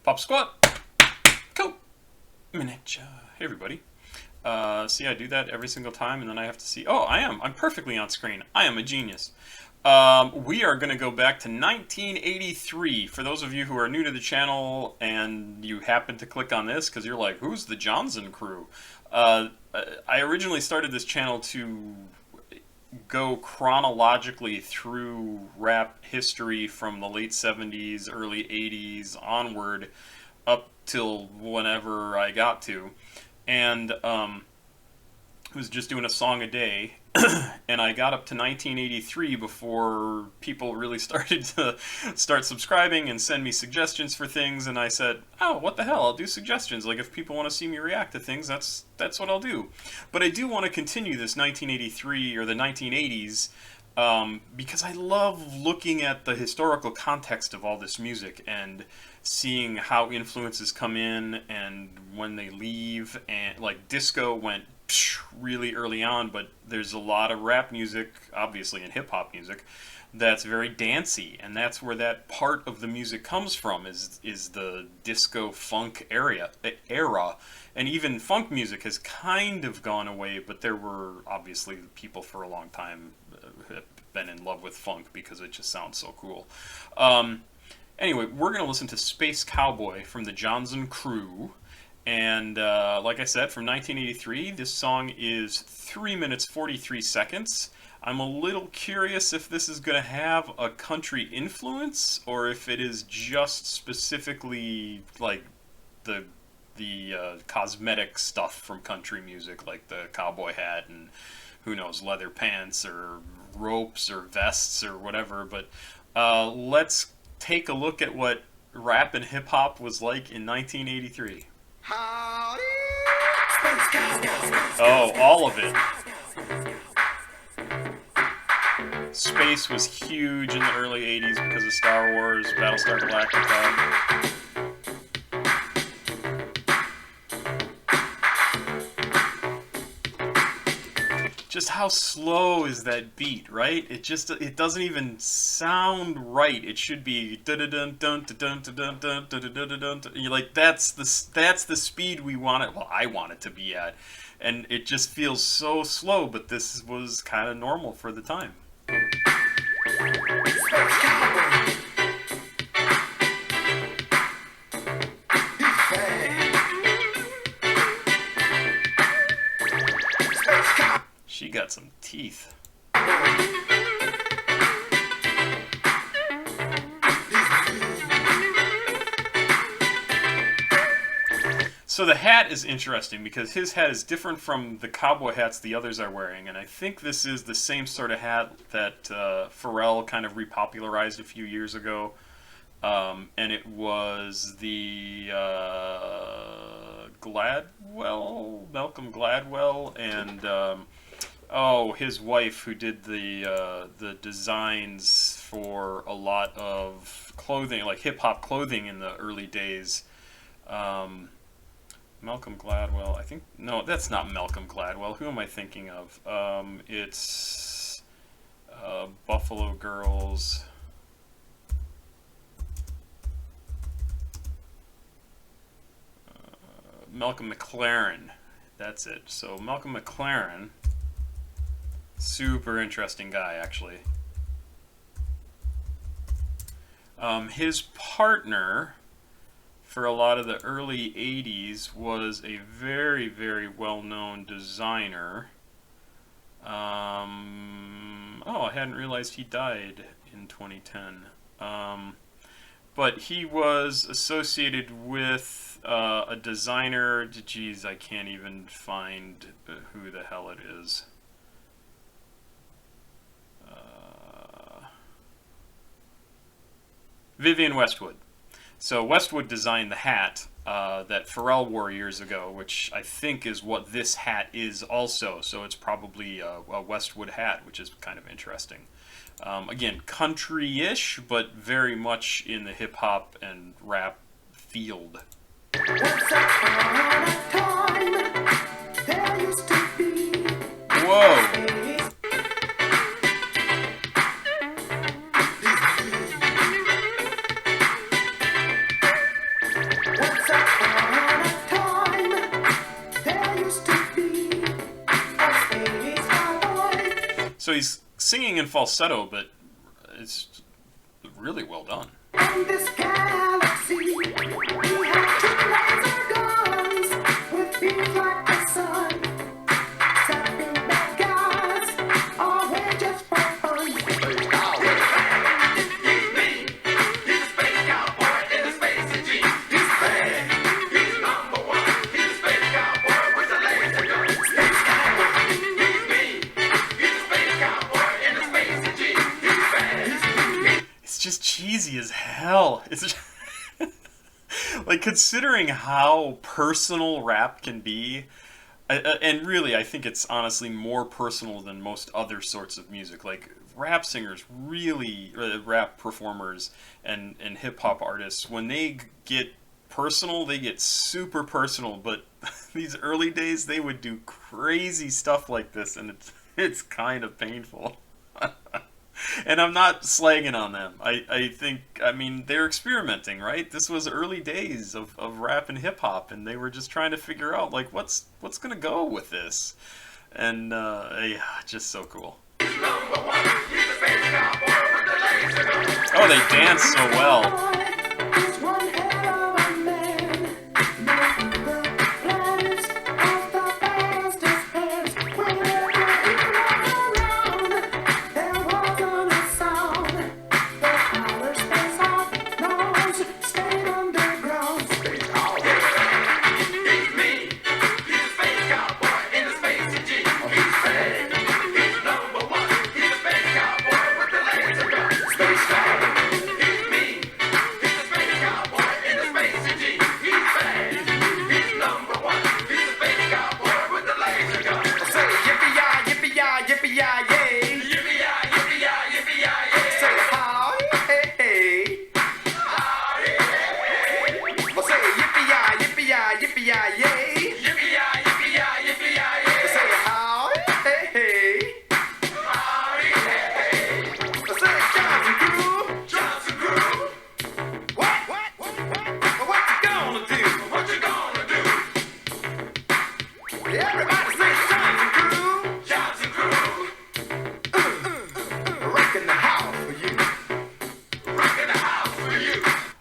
Pop Squat. Cool. Minute. Hey, everybody. See, I do that every single time, and then I have to see. Oh, I'm perfectly on screen. I am a genius. We are going to go back to 1983. For those of you who are new to the channel and you happen to click on this because you're like, who's the Jonzun crew? I originally started this channel to go chronologically through rap history from the late 70s, early 80s onward up till whenever I got to. And was just doing a song a day. And I got up to 1983 before people really started to start subscribing and send me suggestions for things, and I said, oh, what the hell, I'll do suggestions. Like, if people want to see me react to things, that's what I'll do. But I do want to continue this 1983 or the 1980s because I love looking at the historical context of all this music and seeing how influences come in and when they leave. And like disco went really early on, but there's a lot of rap music, obviously, and hip-hop music that's very dancey, and that's where that part of the music comes from, is the disco funk era. And even funk music has kind of gone away, but there were obviously people for a long time who have been in love with funk because it just sounds so cool. Anyway, we're going to listen to Space Cowboy from the Jonzun crew. And like I said, from 1983, this song is 3 minutes 43 seconds. I'm a little curious if this is going to have a country influence or if it is just specifically like the cosmetic stuff from country music, like the cowboy hat and who knows, leather pants or ropes or vests or whatever. But let's take a look at what rap and hip hop was like in 1983. Oh, all of it. Space was huge in the early 80s because of Star Wars, Battlestar Galactica. Just how slow is that beat, right? It doesn't even sound right. It should be you're like, that's the speed we want it. Well, I want it to be at, and it just feels so slow. But this was kind of normal for the time. She got some teeth. So the hat is interesting because his hat is different from the cowboy hats the others are wearing, and I think this is the same sort of hat that Pharrell kind of repopularized a few years ago, and it was the Malcolm Gladwell, and his wife, who did the designs for a lot of clothing, like hip hop clothing in the early days. Malcolm Gladwell, I think. No, that's not Malcolm Gladwell. Who am I thinking of? It's Buffalo Girls. Malcolm McLaren. That's it. So Malcolm McLaren. Super interesting guy, actually. His partner for a lot of the early 80s was a very, very well-known designer. I hadn't realized he died in 2010. But he was associated with a designer. Geez, I can't even find who the hell it is. Vivienne Westwood. So Westwood designed the hat that Pharrell wore years ago, which I think is what this hat is also. So it's probably a Westwood hat, which is kind of interesting. Again, country-ish, but very much in the hip-hop and rap field. Whoa! he's singing in falsetto, but it's really well done. In this galaxy, we have two laser guns with beams like the sun. Zapping bad guys, always just for fun. Space Cowboy. He's mean. He's a space cowboy in a space jeans. He's bad. He's number one. He's a space cowboy with a laser gun. Space Cowboy. He's mean. He's a space cowboy in a space jeans. He's bad. It's just cheesy as hell. It's just like, considering how personal rap can be, and really, I think it's honestly more personal than most other sorts of music. Like, rap singers really, rap performers and hip hop artists, when they get personal, they get super personal. But these early days, they would do crazy stuff like this, and it's kind of painful. And I'm not slagging on them. I mean, they're experimenting, right? This was early days of rap and hip hop, and they were just trying to figure out, like, what's gonna go with this, and yeah, just so cool. Oh, they dance so well.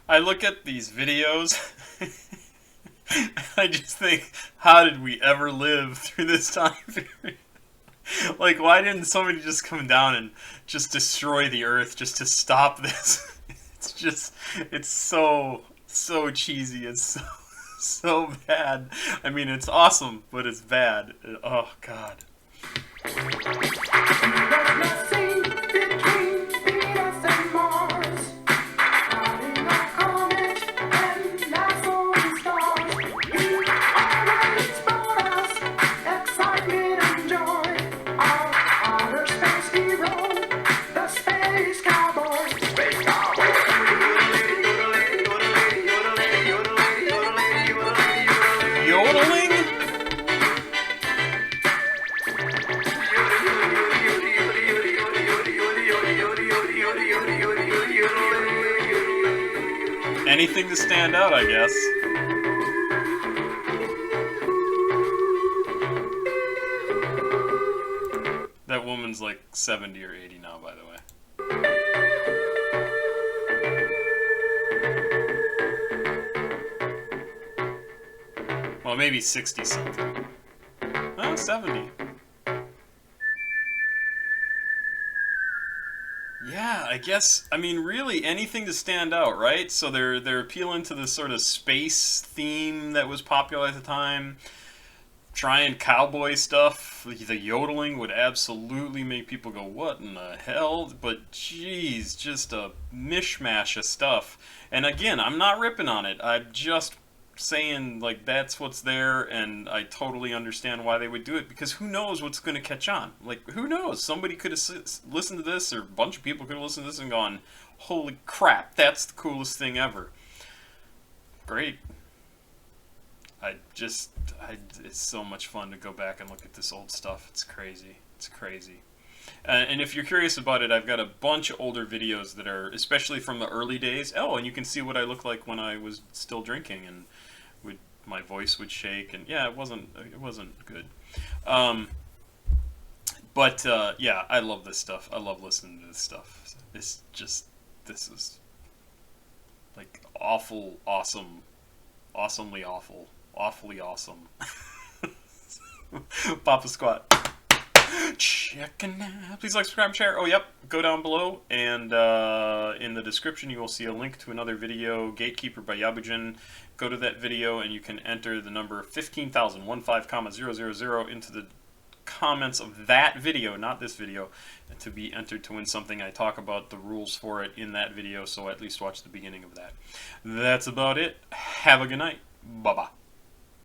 I look at these videos, I just think, how did we ever live through this time period? Like, why didn't somebody just come down and just destroy the earth just to stop this? It's just, it's so cheesy, it's so bad. I mean, it's awesome, but it's bad. Oh, God. Anything to stand out, I guess. That woman's like 70 or 80 now, by the way. Well, maybe 60 something. Oh, 70. Yeah, I guess, I mean, really anything to stand out, right? So they're appealing to this sort of space theme that was popular at the time. Trying cowboy stuff. The yodeling would absolutely make people go, what in the hell? But geez, just a mishmash of stuff. And again, I'm not ripping on it. I'm just saying, like, that's what's there, and I totally understand why they would do it, because who knows what's going to catch on. Like, who knows? Somebody could have listened to this, or a bunch of people could have listened to this and gone, holy crap, that's the coolest thing ever. Great. It's so much fun to go back and look at this old stuff. It's crazy. It's crazy. And if you're curious about it, I've got a bunch of older videos that are, especially from the early days. Oh, and you can see what I looked like when I was still drinking, and my voice would shake, and yeah, it wasn't good. But yeah, I love this stuff. I love listening to this stuff. This is like awful, awesome, awesomely awful, awfully awesome. Papa Squat. Checking out. Please like, subscribe, share. Oh, yep. Go down below, and in the description you will see a link to another video, Gatekeeper by Yabujin. Go to that video, and you can enter the number 15,015,000 into the comments of that video, not this video, to be entered to win something. I talk about the rules for it in that video, so at least watch the beginning of that. That's about it. Have a good night. Bye-bye.